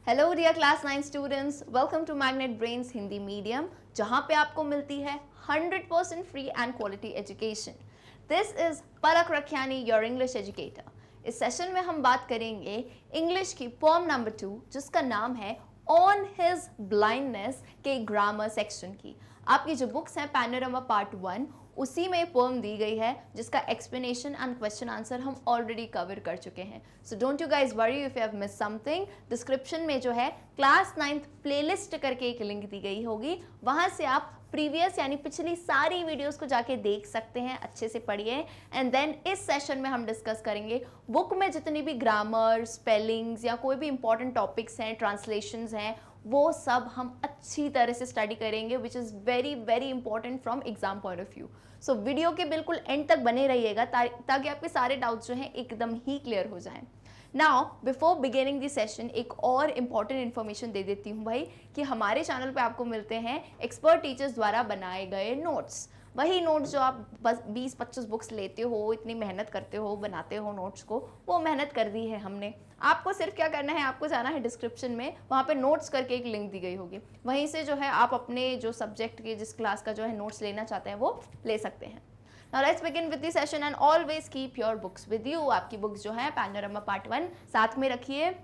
Hello dear class 9 students, welcome to magnet brains Hindi medium, जहां पे आपको मिलती है 100% free and quality education. This is Palak Rakhiyani, your English educator. इस सेशन में हम बात करेंगे इंग्लिश की पोएम नंबर 2, जिसका नाम है ऑन हिज ब्लाइंडनेस के ग्रामर सेक्शन की। आपकी जो बुक्स हैं पैनोरामा पार्ट 1, उसी में पोएम दी गई है, जिसका एक्सप्लेनेशन एंड क्वेश्चन आंसर हम ऑलरेडी कवर कर चुके हैं। So don't you guys worry if you have miss something. Description में जो है क्लास 9th प्लेलिस्ट करके एक लिंक दी गई होगी, वहां से आप प्रीवियस यानी पिछली सारी वीडियोस को जाके देख सकते हैं, अच्छे से पढ़िए। एंड देन इस सेशन में हम डिस्कस करेंगे बुक में जितनी भी ग्रामर, स्पेलिंग्स या कोई भी इंपॉर्टेंट टॉपिक्स हैं, ट्रांसलेशंस हैं, वो सब हम अच्छी तरह से स्टडी करेंगे, which is very very important from exam point of view. So video के बिल्कुल एंड तक बने रहिएगा ताकि आपके सारे डाउट्स जो हैं एकदम ही क्लियर हो जाएं। Now before beginning the session एक और इम्पॉर्टेंट इन्फॉर्मेशन दे देती हूँ भाई, कि हमारे चैनल पे आपको मिलते हैं एक्सपर्ट टीचर्स द्वारा बनाए गए नोट्स। वही नोट्स जो आप बस 20-25 बुक्स लेते हो, इतनी मेहनत करते हो, बनाते हो नोट्स को, वो मेहनत कर दी है हमने। आपको सिर्फ क्या करना है, आपको जाना है डिस्क्रिप्शन में, वहाँ पे नोट्स करके एक लिंक दी गई होगी, वहीं से जो है आप अपने जो सब्जेक्ट के जिस क्लास का जो है नोट्स लेना चाहते हैं वो ले सकते हैं। Now let's begin with the session and always keep your books with you। आपकी बुक्स जो है पैनोरामा पार्ट 1 साथ में रखिए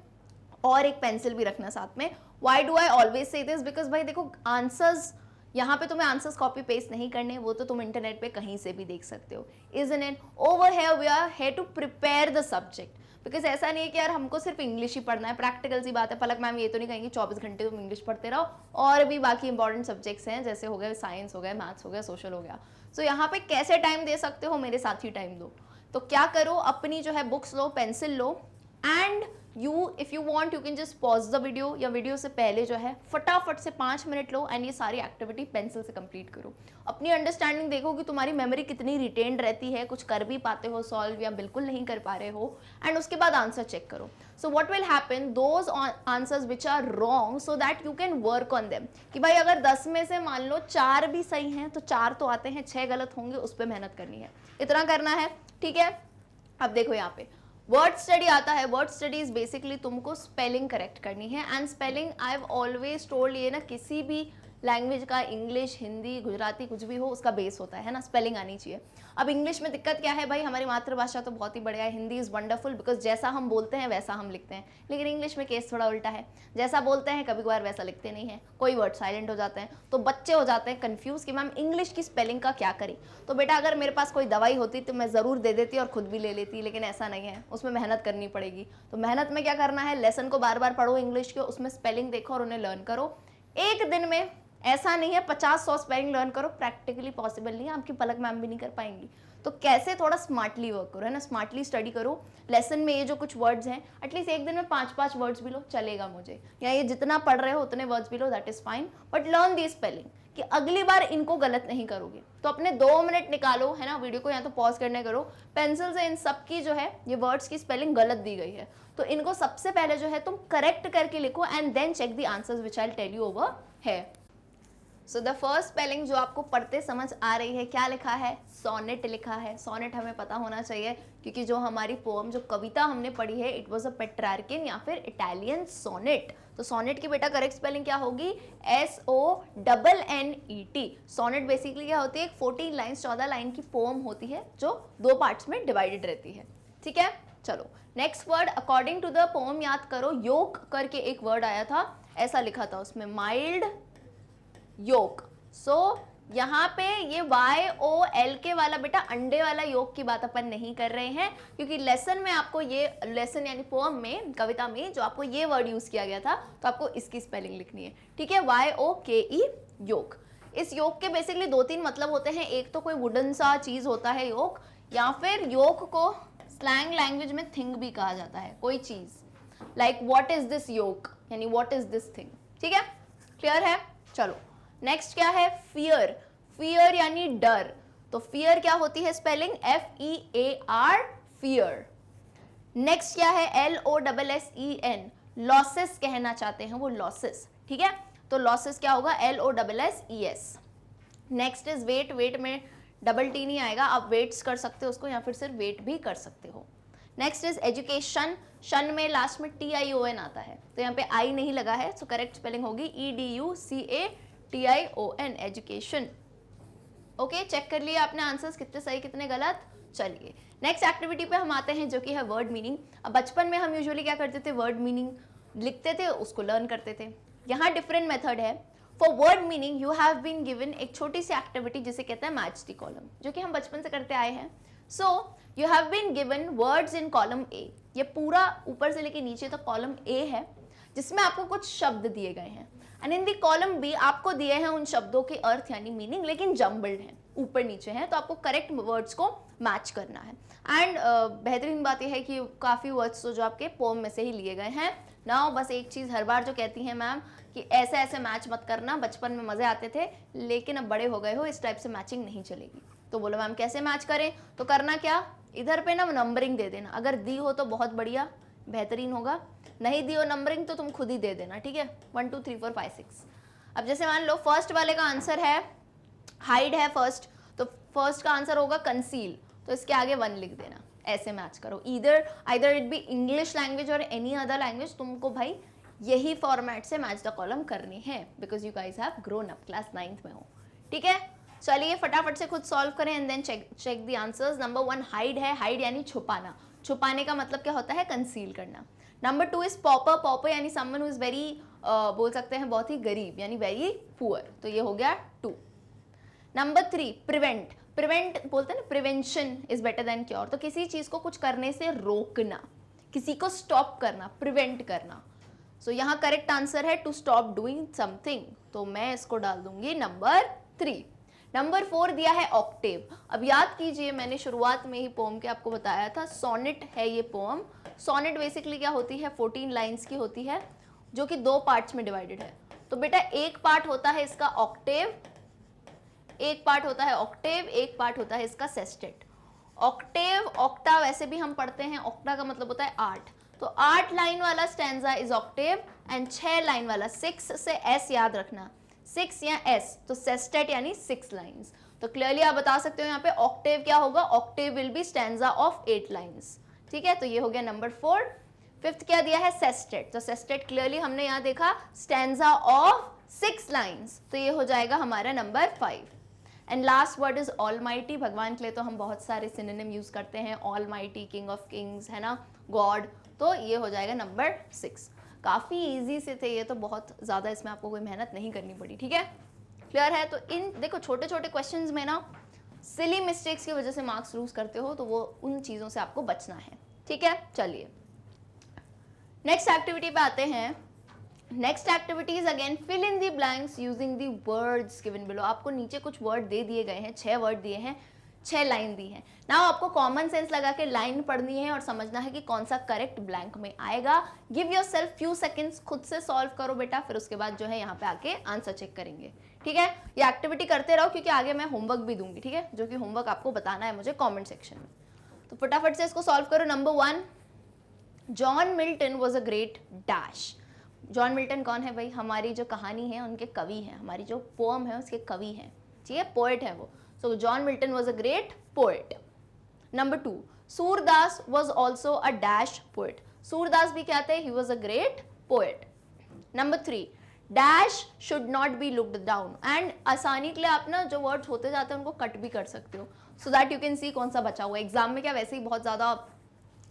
और एक पेंसिल भी रखना साथ में। Why do I always say this? Because भाई देखो, आंसर्स यहाँ पे तुम्हें आंसर्स कॉपी पेस्ट नहीं करने, वो तो तुम इंटरनेट पे कहीं से भी देख सकते हो। Isn't it? Over here we are here to prepare the subject। Because ऐसा नहीं है कि यार हमको सिर्फ इंग्लिश ही पढ़ना है, प्रैक्टिकल सी बात है। पलक मैम ये तो नहीं कहेंगे 24 घंटे तुम इंग्लिश पढ़ते रहो, और भी बाकी इंपॉर्टेंट सब्जेक्ट्स हैं, जैसे हो गए साइंस हो गया, मैथ्स हो गया, सोशल हो गया। सो यहाँ पे कैसे टाइम दे सकते हो, मेरे साथ ही टाइम दो। तो क्या करो, अपनी जो है books low, pencil low, and if you want you can just pause the video, या वीडियो से पहले जो है फटाफट से 5 मिनट लो एंड ये सारी एक्टिविटी पेंसिल से कंप्लीट करो। अपनी अंडरस्टैंडिंग देखो कि तुम्हारी मेमोरी कितनी रिटेन्ड रहती है, कुछ कर भी पाते हो सॉल्व या बिल्कुल नहीं कर पा रहे हो, एंड उसके बाद आंसर चेक करो। So what will happen, those answers which are wrong, so that you can work on them. कि भाई अगर 10 में से मान लो 4 भी सही हैं, तो 4 तो आते हैं, 6 गलत होंगे, उस पर मेहनत करनी है, इतना करना है, ठीक है। अब देखो यहाँ पे वर्ड स्टडी आता है। वर्ड स्टडी इज बेसिकली तुमको स्पेलिंग करेक्ट करनी है, and spelling I have always told, ये ना किसी भी लैंग्वेज का, इंग्लिश, हिंदी, गुजराती, कुछ भी हो, उसका बेस होता है ना, स्पेलिंग आनी चाहिए। अब इंग्लिश में दिक्कत क्या है भाई, हमारी मातृभाषा तो बहुत ही बढ़िया है, हिंदी इज़ वंडरफुल, बिकॉज जैसा हम बोलते हैं वैसा हम लिखते हैं। लेकिन इंग्लिश में केस थोड़ा उल्टा है, जैसा बोलते हैं कभी कभार वैसा लिखते नहीं है, कोई वर्ड साइलेंट हो जाते हैं, तो बच्चे हो जाते हैं कन्फ्यूज कि मैम इंग्लिश की स्पेलिंग का क्या करें। तो बेटा अगर मेरे पास कोई दवाई होती तो मैं ज़रूर दे देती और खुद भी ले लेती, लेकिन ऐसा नहीं है, उसमें मेहनत करनी पड़ेगी। तो मेहनत में क्या करना है, लेसन को बार बार पढ़ो इंग्लिश के, उसमें स्पेलिंग देखो और उन्हें लर्न करो। एक दिन में ऐसा नहीं है 50-100 स्पेलिंग लर्न करो, प्रैक्टिकली पॉसिबल नहीं है, आपकी पलक मैम भी नहीं कर पाएंगी। तो कैसे, थोड़ा स्मार्टली वर्क करो, है ना, स्मार्टली स्टडी करो। लेसन में ये जो कुछ वर्ड्स हैं, एटलीस्ट एक दिन में 5-5 वर्ड्स भी लो, चलेगा मुझे, या ये जितना पढ़ रहे हो उतने वर्ड्स भी लो, that is fine, but learn the spelling, कि अगली बार इनको गलत नहीं करोगे। तो अपने 2 मिनट निकालो, है ना, वीडियो को या तो पॉज करने करो, पेंसिल से इन सब की जो है ये वर्ड्स की स्पेलिंग गलत दी गई है, तो इनको सबसे पहले जो है तुम करेक्ट करके लिखो, and then check the answers which I will tell you over here. So the first spelling जो आपको पढ़ते समझ आ रही है, क्या लिखा है, सोनेट लिखा है। सोनेट हमें पता होना चाहिए, क्योंकि जो हमारी पोएम, जो कविता हमने पढ़ी है, इट वाज अ पेट्रार्किन या फिर इटालियन सोनेट। तो सोनेट की बेटा करेक्ट स्पेलिंग क्या होगी, SONNET। सोनेट बेसिकली क्या होती है, एक 14 लाइन्स, 14 लाइन की पोएम होती है, जो 2 पार्ट्स में डिवाइडेड रहती है, ठीक है। चलो next word, according to the poem याद करो, योक करके एक वर्ड आया था, ऐसा लिखा था उसमें, माइल्ड योक। सो यहाँ पे ये YOLK वाला बेटा अंडे वाला योक की बात अपन नहीं कर रहे हैं, क्योंकि लेसन में आपको ये, लेसन यानी पोएम में, कविता में जो आपको ये वर्ड यूज किया गया था, तो आपको इसकी स्पेलिंग लिखनी है, ठीक है, YOKE योक। इस योक के बेसिकली 2-3 मतलब होते हैं, एक तो कोई वुडन सा चीज होता है योक, या फिर योक को स्लैंग लैंग्वेज में थिंग भी कहा जाता है, कोई चीज, लाइक व्हाट इज दिस योक, यानी व्हाट इज दिस थिंग, ठीक है, क्लियर है। चलो नेक्स्ट क्या है, फियर। फियर यानी डर, तो फियर क्या होती है स्पेलिंग, FEAR, फियर। नेक्स्ट क्या है, LOSSEN, लॉसेस कहना चाहते हैं वो, लॉसेस, ठीक है, तो लॉसेस क्या होगा, LOSSES। Next is weight. Weight में डबल टी नहीं आएगा, आप वेट्स कर सकते हो उसको, या फिर सिर्फ वेट भी कर सकते हो। नेक्स्ट इज एजुकेशन, शन में लास्ट में TION आता है, तो यहाँ पे आई नहीं लगा है, सो करेक्ट स्पेलिंग होगी EDUCATION, एजुकेशन। ओके, चेक कर लिया आपने आंसर्स कितने सही कितने गलत। चलिए नेक्स्ट एक्टिविटी पे हम आते हैं जो कि है वर्ड मीनिंग। अब बचपन में हम यूजुअली क्या करते थे, वर्ड मीनिंग लिखते थे, उसको लर्न करते थे। यहाँ डिफरेंट मेथड है। For word meaning you have been given एक छोटी सी एक्टिविटी जिसे कहते हैं मैच द कॉलम, जो कि हम बचपन से करते आए हैं। So you have been given words in column A, ये पूरा ऊपर से लेके नीचे तक कॉलम ए है, जिसमें आपको कुछ शब्द दिए गए हैं। And in the column B आपको दिए हैं उन शब्दों के अर्थ यानी मीनिंग, लेकिन जम्बल्ड हैं, ऊपर नीचे हैं, तो आपको करेक्ट वर्ड्स को मैच करना है। एंड बेहतरीन बात यह है कि काफ़ी वर्ड्स तो जो आपके पोम में से ही लिए गए हैं। नाउ बस एक चीज़ हर बार जो कहती हैं मैम कि ऐसे ऐसे मैच मत करना, बचपन में मज़े आते थे लेकिन अब बड़े हो गए हो, इस टाइप से मैचिंग नहीं चलेगी। तो बोलो मैम कैसे मैच करें, तो करना क्या, इधर पे ना नंबरिंग दे देना, अगर दी हो तो बहुत बढ़िया बेहतरीन होगा, नहीं दी हो नंबरिंग तो तुम खुद ही दे देना, ठीक है। 1 2 3 4 5 6। अब जैसे मान लो फर्स्ट वाले का आंसर है हाइड है फर्स्ट, तो फर्स्ट का आंसर होगा कंसील, तो इसके आगे 1 लिख देना, ऐसे मैच करो। Either it be English language और एनी अदर लैंग्वेज, तुमको भाई यही फॉर्मेट से मैच द कॉलम करनी है, because you guys have grown up, class 9th में हो, ठीक है। चलिए फटाफट से खुद सॉल्व करें and then check the answers. Number 1 hide है, हाइड यानी छुपाना, छुपाने का मतलब क्या होता है, कंसील करना। नंबर 2 इज पॉपर, पॉपर यानी समवन हु इज वेरी बोल सकते हैं बहुत ही गरीब यानी वेरी पुअर, तो ये हो गया 2। नंबर 3 प्रिवेंट, प्रिवेंट बोलते हैं ना, prevention is better than cure, तो किसी चीज को कुछ करने से रोकना, किसी को स्टॉप करना, प्रिवेंट करना। सो यहाँ करेक्ट आंसर है टू स्टॉप डूइंग समथिंग, तो मैं इसको डाल दूंगी नंबर 3। नंबर 4 दिया है ऑक्टेव। अब याद कीजिए मैंने शुरुआत में ही पोम के आपको बताया था, सोनेट है ये पोम। सोनेट बेसिकली क्या होती है, 14 लाइंस की होती है, जो कि 2 पार्ट्स में डिवाइडेड है। तो बेटा एक पार्ट होता है इसका ऑक्टेव, एक पार्ट होता है ऑक्टेव, एक पार्ट होता है इसका सेस्टेट। ऑक्टेव ऑक्टा वैसे भी हम पढ़ते हैं, ऑक्टा का मतलब होता है 8, तो 8 लाइन वाला stanza is Octave, and 6 line वाला 6 से एस याद रखना, 6 या एस, तो सेस्टेट यानी 6 लाइंस। तो क्लियरली आप बता सकते हो यहाँ पे ऑक्टेव क्या होगा, Octave will be stanza of 8 lines, ठीक है। तो ये हो गया नंबर 4। 5th क्या दिया है, सेस्टेट, तो सेस्टेट क्लियरली हमने यहाँ देखा स्टैंजा ऑफ 6 लाइंस, तो ये हो जाएगा हमारा number 5। And last word is almighty, भगवान के लिए तो हम बहुत सारे सिनोनिम यूज करते हैं, ऑलमाइटी, किंग ऑफ किंग्स, है ना, गॉड, तो ये हो जाएगा नंबर 6। काफ़ी इजी से थे ये, तो बहुत ज़्यादा इसमें आपको कोई मेहनत नहीं करनी पड़ी, ठीक है, क्लियर है। तो इन देखो छोटे छोटे क्वेश्चंस में ना सिली मिस्टेक्स की वजह से मार्क्स लूज करते हो, तो वो उन चीज़ों से आपको बचना है, ठीक है। चलिए नेक्स्ट एक्टिविटी पे आते हैं। Next activity is again fill in the blanks using the words given below. आपको नीचे कुछ वर्ड दे दिए गए हैं, 6 वर्ड दिए हैं, 6 लाइन दी है। नाउ आपको कॉमन सेंस लगा के लाइन पढ़नी है और समझना है कि कौन सा करेक्ट ब्लैंक में आएगा। गिव योरसेल्फ फ्यू सेकंड्स, खुद से सॉल्व करो बेटा, फिर उसके बाद जो है यहाँ पे आके आंसर चेक करेंगे, ठीक है। ये एक्टिविटी करते रहो क्योंकि आगे मैं होमवर्क भी दूंगी, ठीक है, जो कि होमवर्क आपको बताना है मुझे कॉमेंट सेक्शन में। तो फटाफट से इसको सॉल्व करो। Number 1, John Milton was a great dash. John Milton कौन है भाई, हमारी जो कहानी है उनके कवि हैं, हमारी जो पोएम है उसके कवि हैं, ठीक है, पोएट है वो। सो John Milton was a great poet. Number 2, Surdas was also a dash poet. Surdas भी क्या थे, he was a great poet. Number 3, dash should not be looked down. And आसानी के लिए आप ना जो वर्ड्स होते जाते हैं उनको कट भी कर सकते हो, सो दैट यू कैन सी कौन सा बचा हुआ है। एग्जाम में क्या वैसे ही बहुत ज़्यादा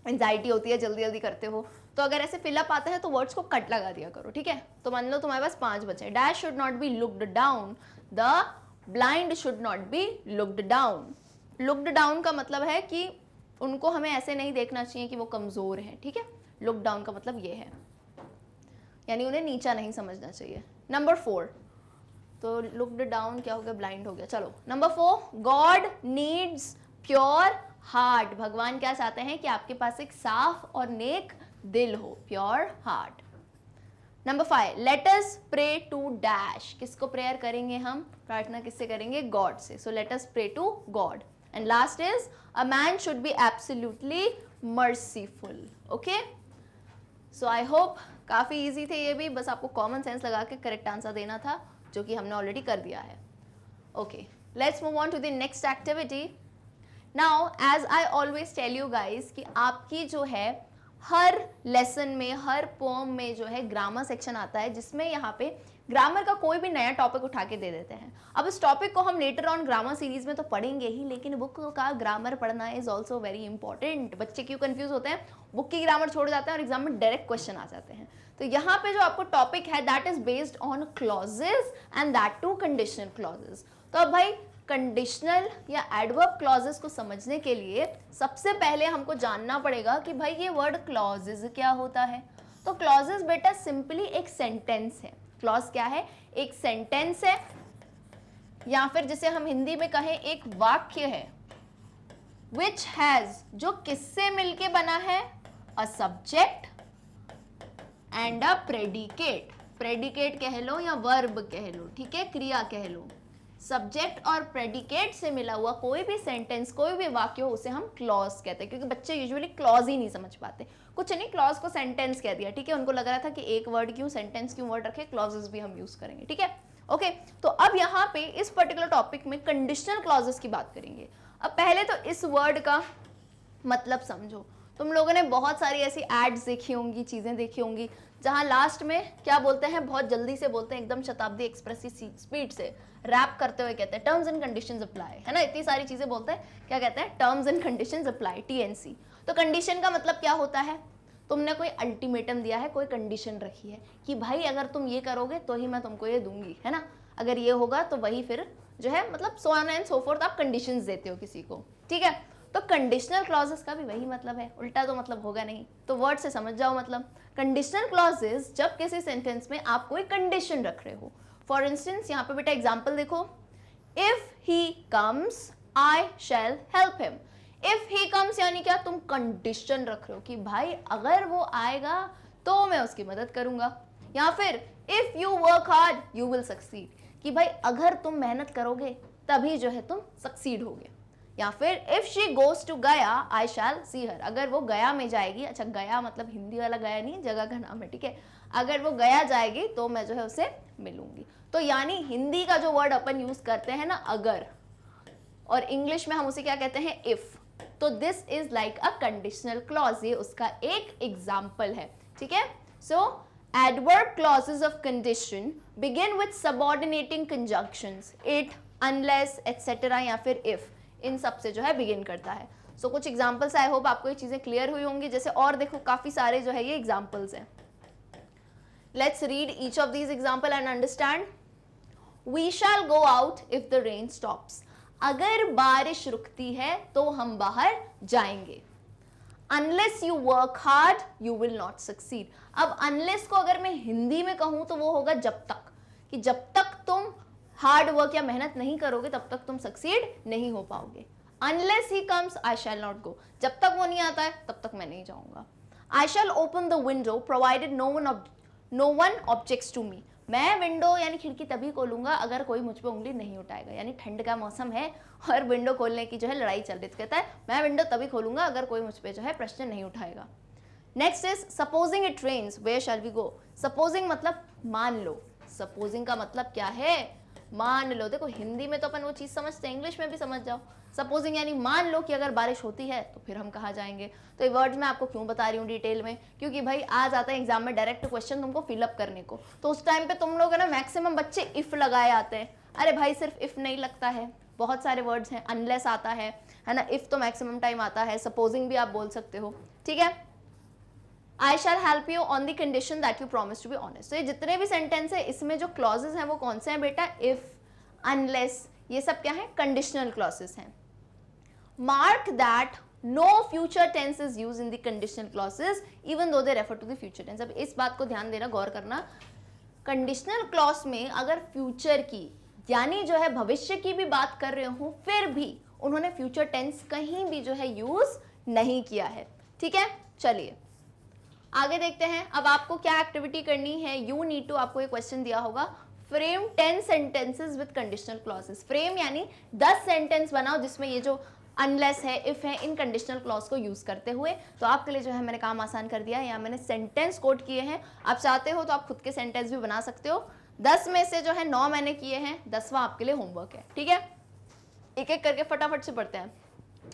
एंजाइटी होती है, जल्दी जल्दी करते हो, तो अगर ऐसे फिलअप आता है तो वर्ड्स को कट लगा दिया करो, ठीक है। तो मान लो तुम्हारे पास 5 बचे। Dash should not be looked down, the blind should not be looked down. Looked down का मतलब है कि उनको हमें ऐसे नहीं देखना चाहिए कि वो कमज़ोर हैं, ठीक है। लुक डाउन का मतलब ये है, यानी उन्हें नीचा नहीं समझना चाहिए। नंबर 4, तो लुक्ड डाउन क्या हो गया, ब्लाइंड हो गया। चलो number 4, God needs pure heart. भगवान क्या चाहते हैं कि आपके पास एक साफ और नेक दिल हो, pure heart. Number 5, let us pray to dash. किसको प्रेयर करेंगे हम, प्रार्थना किससे करेंगे, गॉड से। So let us pray to God. And last is a man should be absolutely merciful. Okay, so I hope काफ़ी इजी थे ये भी, बस आपको कॉमन सेंस लगा के करेक्ट आंसर देना था, जो कि हमने ऑलरेडी कर दिया है। Okay, let's move on to the next activity. Now as I always tell you guys कि आपकी जो है हर लेसन में, हर पोम में जो है ग्रामर सेक्शन आता है, जिसमें यहाँ पे ग्रामर का कोई भी नया टॉपिक उठा के दे देते हैं। अब इस टॉपिक को हम लेटर ऑन ग्रामर सीरीज में तो पढ़ेंगे ही, लेकिन बुक का ग्रामर पढ़ना इज ऑल्सो वेरी इंपॉर्टेंट। बच्चे क्यों कंफ्यूज होते हैं, बुक की ग्रामर छोड़ जाते हैं और एग्जाम में डायरेक्ट क्वेश्चन आ जाते हैं। तो यहाँ पे जो आपको टॉपिक है that is based on clauses and that too conditional clauses. तो अब भाई कंडीशनल या एडवर्ब क्लॉजेस को समझने के लिए सबसे पहले हमको जानना पड़ेगा कि भाई ये वर्ड क्लॉजेस क्या होता है। तो क्लॉजेस बेटा सिंपली एक सेंटेंस है। क्लॉज क्या है, एक सेंटेंस है, या फिर जिसे हम हिंदी में कहें एक वाक्य है, विच हैज, जो किससे मिलके बना है, a subject and a predicate. Predicate कह लो या वर्ब कह लो, ठीक है, क्रिया कह लो। सब्जेक्ट और प्रेडिकेट से मिला हुआ कोई भी सेंटेंस, कोई भी वाक्य हो, उसे हम क्लॉज कहते हैं, क्योंकि बच्चे यूजुअली क्लॉज ही नहीं समझ पाते। कुछ नहीं, क्लॉज को सेंटेंस कह दिया, ठीक है, उनको लग रहा था कि एक वर्ड क्यों, सेंटेंस क्यों वर्ड रखे, क्लॉजेस भी हम यूज करेंगे, ठीक है, ओके। तो अब यहाँ पे इस पर्टिकुलर टॉपिक में कंडीशनल क्लॉजेस की बात करेंगे। अब पहले तो इस वर्ड का मतलब समझो। तुम लोगों ने बहुत सारी ऐसी एड्स देखी होंगी, चीजें देखी होंगी, जहां लास्ट में क्या बोलते हैं, बहुत जल्दी से बोलते हैं, एकदम शताब्दी एक्सप्रेस की स्पीड से रैप करते हुए कहते हैं टर्म्स एंड कंडीशंस अप्लाई, है ना, इतनी सारी चीजें बोलते हैं, क्या कहते हैं, terms and conditions apply, TNC। तो कंडीशन का मतलब क्या होता है, तुमने कोई अल्टीमेटम दिया है, कोई कंडीशन रखी है कि भाई अगर तुम ये करोगे तो ही मैं तुमको ये दूंगी, है ना, अगर ये होगा तो वही फिर जो है, मतलब so on and so fourth, आप कंडीशंस देते हो किसी को, ठीक है। तो कंडीशनल क्लॉजेस का भी वही मतलब है, उल्टा तो मतलब होगा नहीं, तो वर्ड से समझ जाओ मतलब। कंडीशनल क्लॉजेस जब किसी सेंटेंस में आप कोई कंडीशन रख रहे हो। फॉर इंस्टेंस यहाँ पे बेटा एग्जांपल देखो, if he comes I shall help him. If he comes यानी क्या, तुम कंडीशन रख रहे हो कि भाई अगर वो आएगा तो मैं उसकी मदद करूंगा। या फिर if you work hard you will succeed, कि भाई अगर तुम मेहनत करोगे तभी जो है तुम सक्सीड होगे। या फिर इफ शी गोज टू गया आई शैल सी हर, अगर वो गया में जाएगी, अच्छा गया मतलब हिंदी वाला गया नहीं, जगह का नाम है, ठीक है, अगर वो गया जाएगी तो मैं जो है उसे मिलूंगी। तो यानी हिंदी का जो वर्ड अपन यूज करते हैं ना अगर, और इंग्लिश में हम उसे क्या कहते हैं, इफ। तो this is like a conditional clause, ये उसका एक एग्जाम्पल है, ठीक है। सो adverb clauses of condition begin with subordinating conjunctions, it, unless, etc. या फिर if, इन सब से जो है बिगिन करता है। सो कुछ एग्जाम्पल्स, आई होप आपको ये चीजें क्लियर हुई होंगी। जैसे और देखो काफी सारे जो है ये एग्जाम्पल्स हैं। Let's read each of these example and understand. We shall go out if the rain stops, अगर बारिश रुकती है तो हम बाहर जाएंगे। Unless you work hard, you will not succeed. अब unless को अगर मैं हिंदी में कहूं तो वो होगा जब तक, कि जब तक तुम हार्ड वर्क या मेहनत नहीं करोगे तब तक तुम सक्सीड नहीं हो पाओगे। Unless he comes, I shall not go. जब तक वो नहीं आता है तब तक मैं नहीं जाऊंगा। I shall open the window provided no one objects to me. मैं विंडो यानी खिड़की तभी खोलूंगा अगर कोई मुझ पे उंगली नहीं उठाएगा, यानी ठंड का मौसम है और विंडो खोलने की जो है लड़ाई चल रही, तो कहता है मैं विंडो तभी खोलूंगा अगर कोई मुझ पे जो है प्रश्न नहीं उठाएगा। Next is supposing it rains where shall we go. Supposing मतलब मान लो, सपोजिंग का मतलब क्या है, मान लो। देखो हिंदी में तो अपन वो चीज समझते हैं, इंग्लिश में भी समझ जाओ। सपोजिंग यानी मान लो कि अगर बारिश होती है तो फिर हम कहाँ जाएंगे। तो ये वर्ड्स मैं आपको क्यों बता रही हूँ डिटेल में, क्योंकि भाई आ जाता है एग्जाम में डायरेक्ट क्वेश्चन तुमको फिलअप करने को, तो उस टाइम पे तुम लोग है ना मैक्सिमम बच्चे इफ लगाए आते हैं। अरे भाई सिर्फ इफ नहीं लगता है, बहुत सारे वर्ड्स हैं, अनलेस आता है ना, इफ तो मैक्सिमम टाइम आता है, सपोजिंग भी आप बोल सकते हो, ठीक है। I shall help you on the condition that you promise to be honest. तो ये जितने भी सेंटेंस है इसमें जो क्लॉजेस हैं वो कौन से हैं बेटा, इफ, अनलेस, ये सब क्या है, कंडीशनल क्लॉजेस हैं। Mark that no future tense is used in the conditional clauses even though they refer to the future tense. अब इस बात को ध्यान देना, गौर करना, कंडीशनल क्लॉज में अगर फ्यूचर की यानी जो है भविष्य की भी बात कर रहे हो फिर भी उन्होंने फ्यूचर टेंस कहीं भी जो है यूज नहीं किया है, ठीक है। चलिए आगे देखते हैं। अब आपको क्या एक्टिविटी करनी है, यू नीड टू, आपको एक क्वेश्चन दिया होगा, frame 10 sentences with conditional clauses. Frame यानी 10 सेंटेंस बनाओ जिसमें ये जो अनलेस है, इफ है, इन कंडीशनल क्लॉज को यूज करते हुए। तो आपके लिए जो है मैंने काम आसान कर दिया है, यहाँ मैंने सेंटेंस कोड किए हैं, आप चाहते हो तो आप खुद के सेंटेंस भी बना सकते हो। 10 में से जो है 9 मैंने किए हैं, 10वां आपके लिए होमवर्क है, ठीक है। एक एक करके फटाफट से पढ़ते हैं।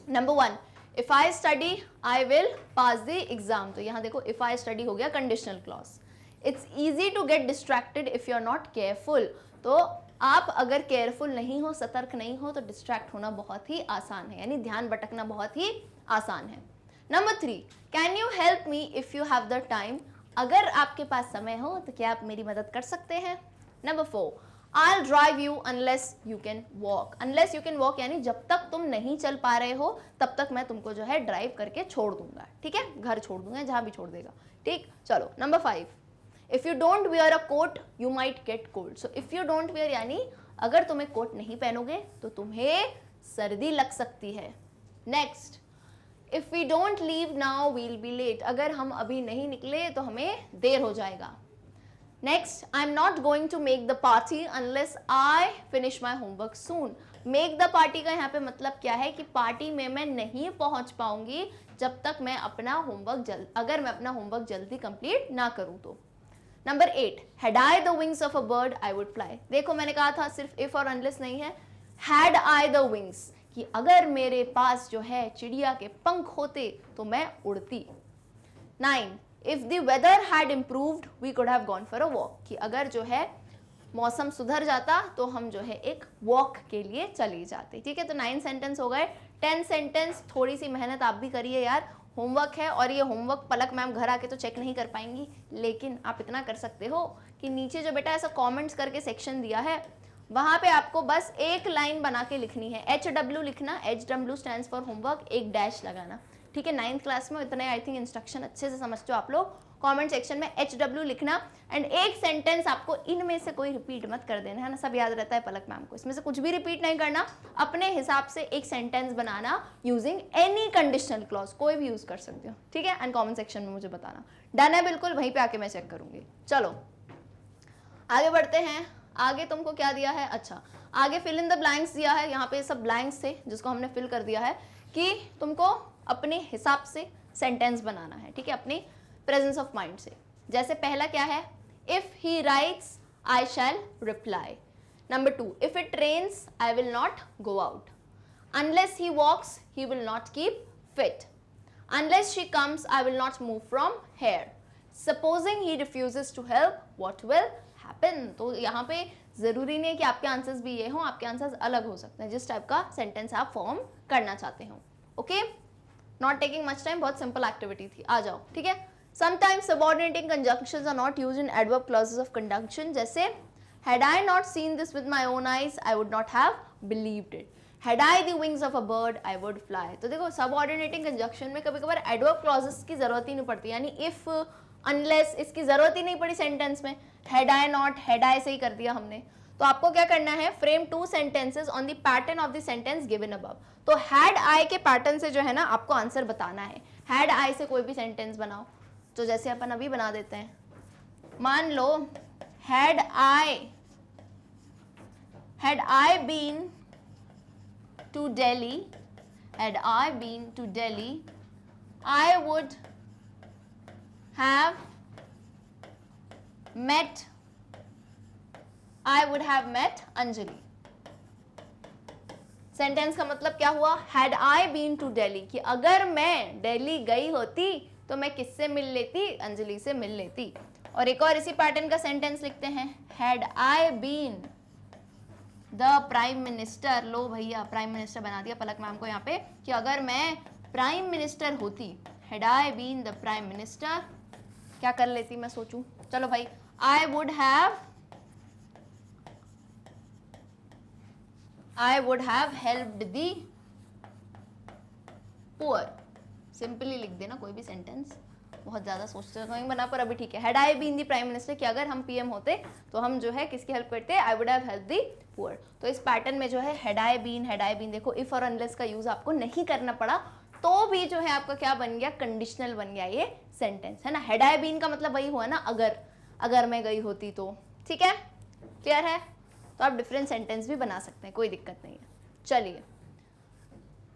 Number 1, if I study I will pass the exam. तो यहाँ देखो इफ आई स्टडी हो गया conditional clause. It's easy to get distracted if you are not careful. तो आप अगर केयरफुल नहीं हो, सतर्क नहीं हो, तो डिस्ट्रैक्ट होना बहुत ही आसान है, यानी ध्यान भटकना बहुत ही आसान है। Number 3, can you help me if you have the time. अगर आपके पास समय हो तो क्या आप मेरी मदद कर सकते हैं। Number 4, I'll drive you unless you can walk। unless you can walk यानी जब तक तुम नहीं चल पा रहे हो तब तक मैं तुमको जो है ड्राइव करके छोड़ दूंगा, ठीक है, घर छोड़ दूंगा, जहां भी छोड़ देगा, ठीक। चलो number 5, if you don't wear a coat you might get cold. So if you don't wear यानी अगर तुम एक कोट नहीं पहनोगे तो तुम्हें सर्दी लग सकती है। Next, if we don't leave now we'll be late. अगर हम अभी नहीं निकले तो हमें देर हो जाएगा। Next, I am not going to make the party unless I finish my homework soon. Make the party का यहाँ पे मतलब क्या है कि पार्टी में मैं नहीं पहुंच पाऊंगी जब तक मैं अपना होमवर्क अगर मैं अपना होमवर्क जल्दी कंप्लीट ना करूं तो। Number 8, had I the wings of a bird I would fly. देखो मैंने कहा था सिर्फ इफ और अनलेस नहीं है, हैड आई द विंग्स कि अगर मेरे पास जो है चिड़िया के पंख होते तो मैं उड़ती। 9, if the weather had improved we could have gone for a walk कि अगर जो है मौसम सुधर जाता तो हम जो है एक वॉक के लिए चले जाते, ठीक है। तो 9 सेंटेंस हो गए। 10 सेंटेंस, थोड़ी सी मेहनत आप भी करिए यार, होमवर्क है और ये होमवर्क पलक मैम घर आके तो चेक नहीं कर पाएंगी, लेकिन आप इतना कर सकते हो कि नीचे जो बेटा ऐसा कमेंट्स करके सेक्शन दिया है वहां पे आपको बस एक लाइन बना के लिखनी है। HW लिखना, HW स्टैंड्स फॉर होमवर्क, एक डैश लगाना, ठीक है। 9th क्लास में इतने आई थिंक इंस्ट्रक्शन अच्छे से समझते हो आप लोग। कमेंट सेक्शन में HW लिखना एंड एक सेंटेंस आपको इनमें से कोई रिपीट मत कर देना, है ना, सब याद रहता है पलक मैम को, इसमें से कुछ भी रिपीट नहीं करना, अपने हिसाब से एक सेंटेंस बनाना यूजिंग एनी कंडीशनल क्लॉज, कोई भी यूज कर सकते हो, ठीक है। एंड कमेंट सेक्शन में मुझे बताना। डन है बिल्कुल, वहीं पे आके मैं चेक करूंगी। चलो आगे बढ़ते हैं। आगे तुमको क्या दिया है, अच्छा आगे फिल इन द ब्लैंक्स दिया है। यहाँ पे सब ब्लैंक्स थे जिसको हमने फिल कर दिया है कि तुमको अपने हिसाब से सेंटेंस बनाना है, ठीक है, अपनी प्रेजेंस ऑफ माइंड से। जैसे पहला क्या है, if he writes I shall reply. Number 2, if it rains I will not go out. Unless he walks he will not keep fit. Unless she comes I will not move from here. Supposing he refuses to help what will happen. तो यहाँ पे जरूरी नहीं है कि आपके answers भी ये हो, आपके आंसर्स अलग हो सकते हैं जिस टाइप का सेंटेंस आप फॉर्म करना चाहते हो। Okay, not taking much time, बहुत सिंपल एक्टिविटी थी, आ जाओ, ठीक है। Sometimes subordinating conjunctions are not used in adverb clauses of conjunction. जैसे had I not seen this with my own eyes I would not have believed it. Had I the wings of a bird I would fly. तो देखो subordinating conjunction में कभी कभार adverb clauses की जरूरत ही नहीं पड़ती, यानी इफ अनलेस इसकी जरूरत ही नहीं पड़ी सेंटेंस में। Had I not, had I से ही कर दिया हमने। तो आपको क्या करना है, frame 2 sentences on the pattern of the sentence given above. तो हैड आई के पैटर्न से जो है ना आपको आंसर बताना है। हैड आई से कोई भी सेंटेंस बनाओ, तो जैसे अपन अभी बना देते हैं, मान लो had I been to Delhi, had I been to Delhi I would have met Anjali. Sentence का मतलब क्या हुआ, had I been to Delhi कि अगर मैं दिल्ली गई होती तो मैं किससे मिल लेती, अंजलि से मिल लेती। और एक और इसी पैटर्न का सेंटेंस लिखते हैं, had I been the prime minister. लो भैया प्राइम मिनिस्टर बना दिया पलक मैम को यहाँ पे कि अगर मैं प्राइम मिनिस्टर होती, had I been the prime minister, क्या कर लेती मैं सोचूं, चलो भाई, I would have helped the poor. Simply लिख देना कोई भी सेंटेंस, बहुत ज्यादा सोचते नहीं बना, पर अभी ठीक है। Had I been the prime minister कि अगर हम पीएम होते तो हम जो है किसकी हेल्प करते, आई would have help the poor. तो इस पैटर्न में जो है हैड आई बीन, देखो इफ और अनलेस का यूज आपको नहीं करना पड़ा, तो भी जो है आपका क्या बन गया, कंडीशनल बन गया ये सेंटेंस, है ना। हैड आई बीन का मतलब वही हुआ ना, अगर मैं गई होती तो, ठीक है, क्लियर है। तो आप डिफरेंट सेंटेंस भी बना सकते हैं, कोई दिक्कत नहीं है। चलिए,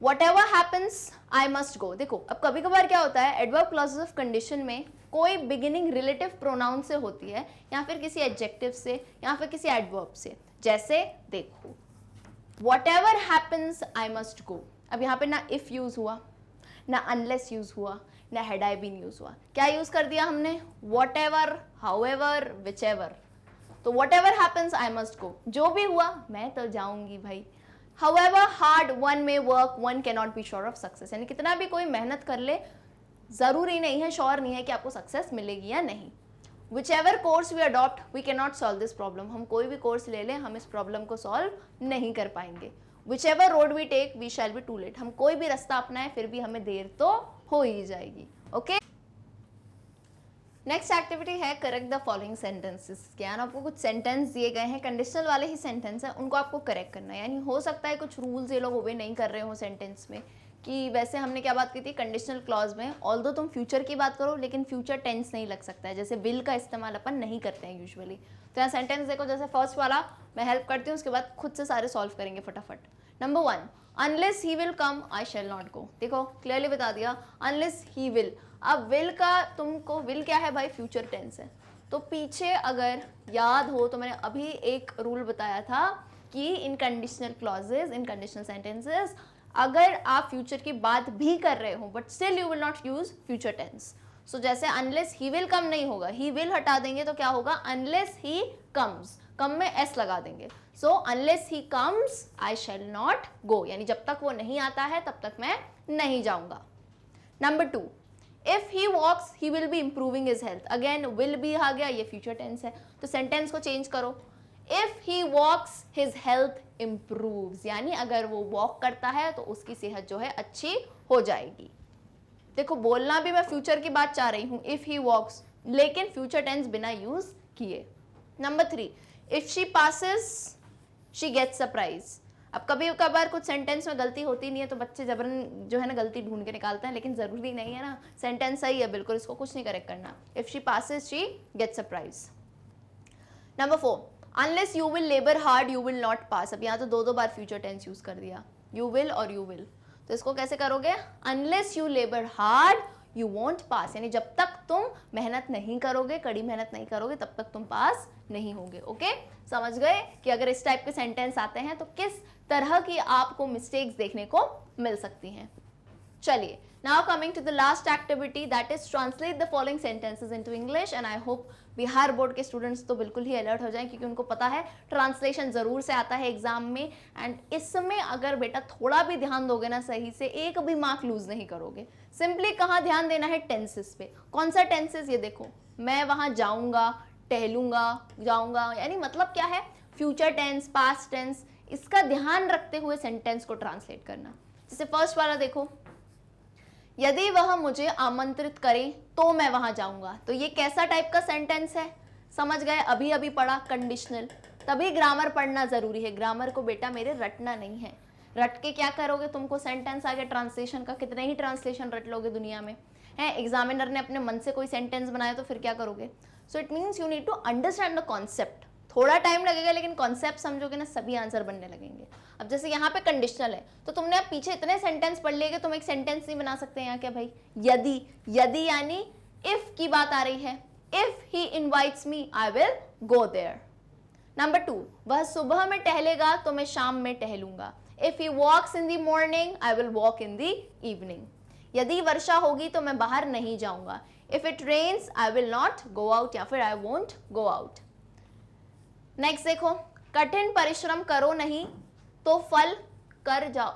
Whatever happens, I must go। देखो अब कभी कभार क्या होता है, एडवर्ब क्लॉजेस ऑफ कंडीशन में कोई बिगिनिंग रिलेटिव प्रोनाउन से होती है, या फिर किसी एडजेक्टिव से, या फिर किसी एडवर्ब से। जैसे देखो, Whatever happens, I must go। अब यहाँ पे ना इफ यूज हुआ, ना अनलेस यूज हुआ, ना हैड आई बीन यूज हुआ, क्या यूज कर दिया हमने? Whatever, however, whichever. तो whatever happens I must go, जो भी हुआ मैं तो जाऊंगी भाई। However hard one may work one cannot be sure of success, यानी कितना भी कोई मेहनत कर ले जरूरी नहीं है, श्योर नहीं है कि आपको सक्सेस मिलेगी या नहीं। Whichever course we adopt we can not solve this problem, हम कोई भी कोर्स ले लें हम इस प्रॉब्लम को सॉल्व नहीं कर पाएंगे। Whichever road we take we shall be too late, हम कोई भी रास्ता अपनाएं फिर भी हमें देर तो हो ही जाएगी। ओके, नेक्स्ट एक्टिविटी है करेक्ट द फॉलोइंग सेंटेंसेस। क्या ना आपको कुछ सेंटेंस दिए गए हैं, कंडीशनल वाले ही सेंटेंस है, उनको आपको करेक्ट करना है। यानी हो सकता है कुछ रूल्स ये लोग ओबे नहीं कर रहे हो सेंटेंस में, कि वैसे हमने क्या बात की थी कंडीशनल क्लॉज में, ऑल्दो तुम फ्यूचर की बात करो लेकिन फ्यूचर टेंस नहीं लग सकता है, जैसे विल का इस्तेमाल अपन नहीं करते हैं यूजुअली। तो यहाँ सेंटेंस देखो, जैसे फर्स्ट वाला मैं हेल्प करती हूँ, उसके बाद खुद से सारे सॉल्व करेंगे फटाफट। Number 1, unless he will come I shall not go. देखो क्लियरली बता दिया, अनलेस ही विल। अब विल का तुमको, विल क्या है भाई? फ्यूचर टेंस है। तो पीछे अगर याद हो तो मैंने अभी एक रूल बताया था कि in conditional clauses, in conditional sentences, अगर आप फ्यूचर की बात भी कर रहे हो but still you will not use future tense. So जैसे अनलेस ही विल कम नहीं होगा, ही विल हटा देंगे तो क्या होगा? अनलेस ही कम्स, कम में एस लगा देंगे। So unless he comes I shall not go, यानी जब तक वो नहीं आता है तब तक मैं नहीं जाऊंगा। Number 2, if he walks he will be improving his health. Again will भी आ गया, ये फ्यूचर टेंस है, तो सेंटेंस को चेंज करो। If he walks his health improves, यानी अगर वो वॉक करता है तो उसकी सेहत जो है अच्छी हो जाएगी। देखो बोलना भी मैं फ्यूचर की बात चाह रही हूं, इफ ही वॉक्स, लेकिन फ्यूचर टेंस बिना यूज किए। Number 3, if she passes she gets a prize. अब कभी कभार कुछ सेंटेंस में गलती होती नहीं है तो बच्चे जबरन जो है ना गलती ढूंढ के निकालते हैं, लेकिन जरूरी नहीं है ना, सेंटेंस सही है बिल्कुल, इसको कुछ नहीं करेक्ट करना। If she passes she gets a prize. Number 4, unless you will labour hard you will not pass. अब यहाँ तो दो बार फ्यूचर टेंस यूज कर दिया, यू विल और यू विल, तो इसको कैसे करोगे? Unless you labour hard you won't pass, यानी जब तक तुम मेहनत नहीं करोगे, कड़ी मेहनत नहीं करोगे, तब तक तुम पास नहीं होगे। ओके, समझ गए कि अगर इस टाइप के सेंटेंस आते हैं तो किस तरह की आपको मिस्टेक्स देखने को मिल सकती हैं। चलिए, now coming to the last activity, that is translate the following sentences into English, and I hope Bihar board के स्टूडेंट्स तो बिल्कुल ही अलर्ट हो जाएं, क्योंकि उनको पता है ट्रांसलेशन जरूर से आता है एग्जाम में, एंड इसमें अगर बेटा थोड़ा भी ध्यान दोगे ना सही से, एक भी मार्क लूज नहीं करोगे। सिंपली कहाँ ध्यान देना है? टेंसेस पे। कौन सा टेंसेस? ये देखो, मैं वहां जाऊंगा, टहलूंगा, जाऊंगा, यानी मतलब क्या है? फ्यूचर टेंस, पास्ट टेंस, इसका ध्यान रखते हुए सेंटेंस को ट्रांसलेट करना। जैसे फर्स्ट वाला देखो, यदि वह मुझे आमंत्रित करे तो मैं वहां जाऊंगा। तो ये कैसा टाइप का सेंटेंस है? समझ गए? अभी अभी पढ़ा कंडीशनल, तभी ग्रामर पढ़ना जरूरी है। ग्रामर को बेटा मेरे रटना नहीं है, रट के क्या करोगे? तुमको सेंटेंस आगे ट्रांसलेशन का, कितने ही ट्रांसलेशन रट लोगे दुनिया में है। एग्जामिनर ने अपने मन से कोई सेंटेंस बनाया तो फिर क्या करोगे? So it means you need to understand the concept. थोड़ा टाइम लगेगा लेकिन कॉन्सेप्ट समझोगे ना, सभी आंसर बनने लगेंगे। अब जैसे यहाँ पे कंडीशनल है तो तुमने अब पीछे इतने सेंटेंस पढ़ लिए कि तुम एक सेंटेंस नहीं बना सकते यहाँ क्या भाई? यदि, यदि यानी इफ की बात आ रही है, if he invites me I will go there. Number 2, वह सुबह में टहलेगा तो मैं शाम में टहलूंगा। If he walks in the morning I will walk in the evening. यदि वर्षा होगी तो मैं बाहर नहीं जाऊंगा। If it rains I will not go out, या फिर I won't go out. Next देखो, कठिन परिश्रम करो नहीं तो फल कर जाओ,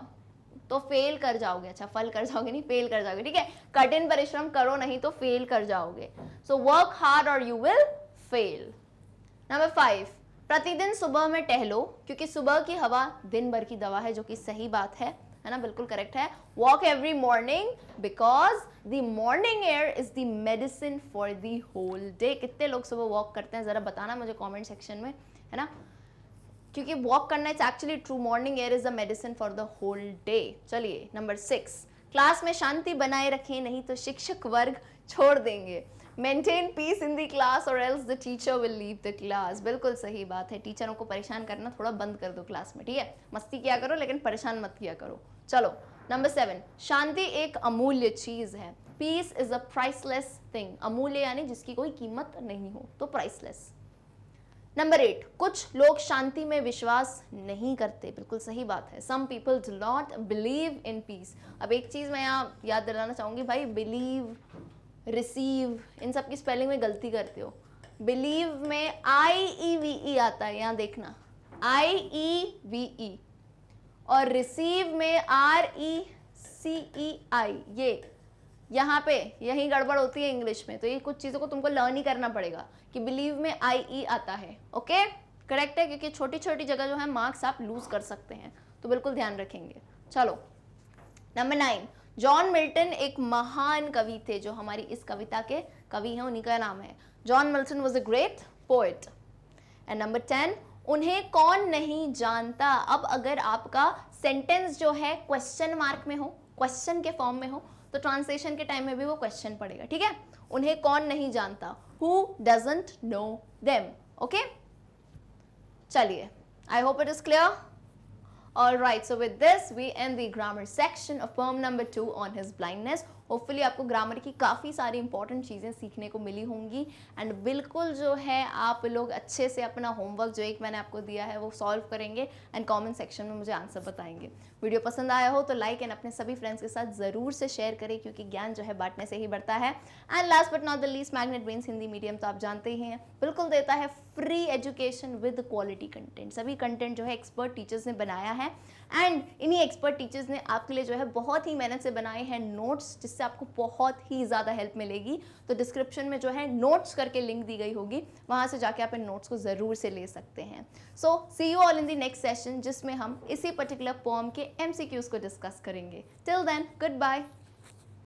तो फेल कर जाओगे। अच्छा, फल कर जाओगे नहीं, फेल कर जाओगे, ठीक है। कठिन परिश्रम करो नहीं तो फेल कर जाओगे। सो वर्क हार्ड और यू विल फेल। नंबर 5, प्रतिदिन सुबह में टहलो क्योंकि सुबह की हवा दिन भर की दवा है, जो कि सही बात है ना, बिल्कुल करेक्ट है। Walk every morning because the morning air is the medicine for the whole day. कितने लोग सुबह वॉक करते हैं जरा बताना मुझे कमेंट सेक्शन में, है ना, क्योंकि वॉक करना it's actually true. Morning air is the medicine for the whole day. चलिए नंबर 6, क्लास में शांति बनाए रखें नहीं तो शिक्षक वर्ग छोड़ देंगे। Maintain peace in the class और else the teacher will leave the class. बिल्कुल सही बात है, टीचरों को परेशान करना थोड़ा बंद कर दो क्लास में, ठीक है। मस्ती किया करो लेकिन परेशान मत किया करो। चलो नंबर 7, शांति एक अमूल्य चीज है। Peace is a priceless thing. अमूल्य यानी जिसकी कोई कीमत नहीं हो, तो प्राइसलेस। नंबर 8, कुछ लोग शांति में विश्वास नहीं करते। बिल्कुल सही बात है। Some people do not believe in peace. अब एक चीज मैं यहाँ याद दिलाना चाहूंगी भाई, बिलीव, रिसीव, इन सब की स्पेलिंग में गलती करते हो। बिलीव में IEVE आता है, यहाँ देखना, IEVE, और रिसीव में RECEI। ये यहाँ पे यही गड़बड़ होती है इंग्लिश में, तो ये कुछ चीज़ों को तुमको लर्न ही करना पड़ेगा कि बिलीव में IE आता है। ओके, करेक्ट है, क्योंकि छोटी छोटी जगह जो है मार्क्स आप लूज कर सकते हैं, तो बिल्कुल ध्यान रखेंगे। चलो नंबर 9, जॉन मिल्टन एक महान कवि थे। जो हमारी इस कविता के कवि हैं उन्हीं का नाम है John Milton was a great poet. And number 10, उन्हें कौन नहीं जानता। अब अगर आपका सेंटेंस जो है क्वेश्चन मार्क में हो, क्वेश्चन के फॉर्म में हो, तो ट्रांसलेशन के टाइम में भी वो क्वेश्चन पड़ेगा। ठीक है, उन्हें कौन नहीं जानता, who doesn't know them. Okay, चलिए, I hope it is clear. Alright, so with this we end the grammar section of poem number 2 on his blindness. Hopefully आपको ग्रामर की काफ़ी सारी इंपॉर्टेंट चीज़ें सीखने को मिली होंगी एंड बिल्कुल जो है आप लोग अच्छे से अपना होमवर्क जो एक मैंने आपको दिया है वो सॉल्व करेंगे एंड कमेंट सेक्शन में मुझे आंसर बताएंगे। वीडियो पसंद आया हो तो लाइक एंड अपने सभी फ्रेंड्स के साथ ज़रूर से शेयर करें, क्योंकि ज्ञान जो है बांटने से ही बढ़ता है। And last but not the least, magnet brains Hindi medium तो आप जानते ही हैं बिल्कुल देता है free education with quality content. सभी कंटेंट जो है एक्सपर्ट टीचर्स ने बनाया है एंड इन्हीं एक्सपर्ट टीचर्स ने आपके लिए जो है बहुत ही मेहनत से बनाए हैं नोट्स, जिससे आपको बहुत ही ज़्यादा हेल्प मिलेगी। तो डिस्क्रिप्शन में जो है नोट्स करके लिंक दी गई होगी, वहाँ से जाके आप इन नोट्स को ज़रूर से ले सकते हैं। So see you all in the next session, जिसमें हम इसी पर्टिकुलर पोएम के MCQs को डिस्कस करेंगे। Till then, good bye.